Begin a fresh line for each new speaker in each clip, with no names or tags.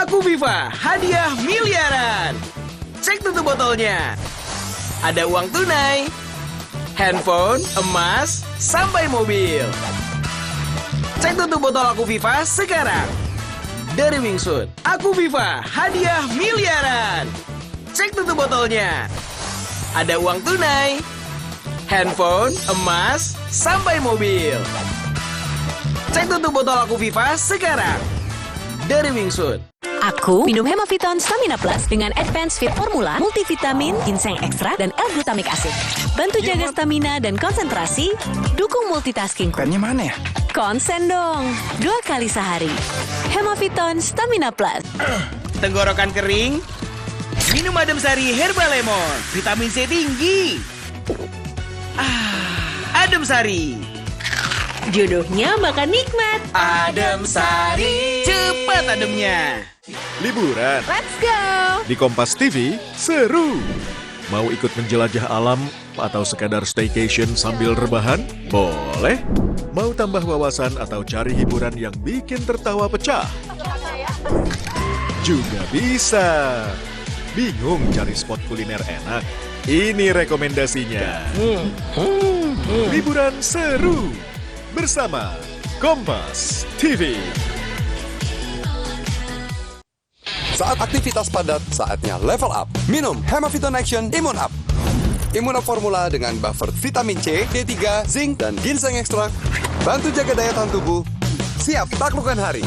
Aku Viva, hadiah miliaran. Cek tutup botolnya. Ada uang tunai, handphone, emas, sampai mobil. Cek tutup botol Aku Viva sekarang. Dari Wingsuit, Aku Viva, hadiah miliaran. Cek tutup botolnya. Ada uang tunai, handphone, emas, sampai mobil. Cek tutup botol Aku Viva sekarang. Dari Wingsuit.
Aku minum Hemaviton Stamina Plus dengan Advanced Fit Formula, multivitamin, ginseng ekstra, dan L-glutamik acid. Bantu jaga stamina dan konsentrasi, dukung multitasking.
Pennya mana ya?
Konsen dong, 2 kali sehari. Hemaviton Stamina Plus.
Tenggorokan kering? Minum Adem Sari Herbal Lemon, vitamin C tinggi. Adem Sari.
Jodohnya makan nikmat.
Adem Sari. Cepat ademnya.
Liburan
Let's go!
di Kompas TV seru. Mau ikut menjelajah alam atau sekadar staycation sambil rebahan? Boleh. Mau tambah wawasan atau cari hiburan yang bikin tertawa pecah? Juga bisa. Bingung cari spot kuliner enak? Ini rekomendasinya. Liburan seru bersama Kompas TV.
Saat aktivitas padat, saatnya level up. Minum Hemaviton Action Immune Up. Immune Up formula dengan buffer vitamin C, D3, zinc, dan ginseng ekstrak. Bantu jaga daya tahan tubuh. Siap taklukkan hari.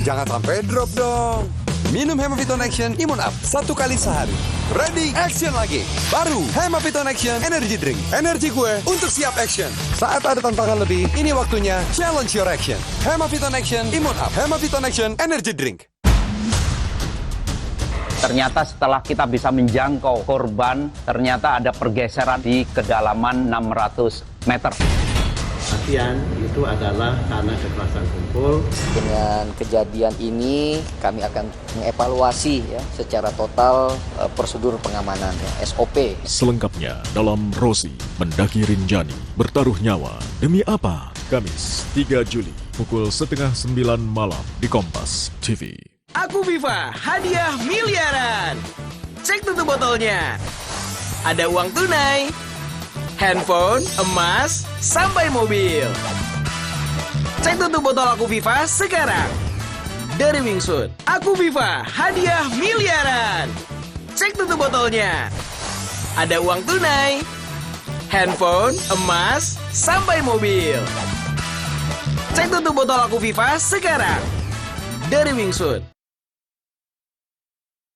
Jangan sampai drop dong. Minum Hemaviton Action Immune Up 1 kali sehari. Ready, action lagi. Baru Hemaviton Action Energy Drink. Energi gue untuk siap action. Saat ada tantangan lebih, ini waktunya challenge your action. Hemaviton Action Immune Up. Hemaviton Action Energy Drink.
Ternyata setelah kita bisa menjangkau korban, ternyata ada pergeseran di kedalaman 600 meter.
Kematian itu adalah karena kekerasan kumpul.
Dengan kejadian ini kami akan mengevaluasi ya secara total prosedur pengamanan ya, SOP.
Selengkapnya dalam Rosi Mendaki Rinjani Bertaruh Nyawa Demi Apa? Kamis 3 Juli pukul 8:30 malam di Kompas TV.
Aku Viva, hadiah miliaran. Cek tutup botolnya. Ada uang tunai, handphone, emas, sampai mobil. Cek tutup botol Aku Viva sekarang. Dari Wingsuit, Aku Viva, hadiah miliaran. Cek tutup botolnya. Ada uang tunai, handphone, emas, sampai mobil. Cek tutup botol Aku Viva sekarang. Dari Wingsuit.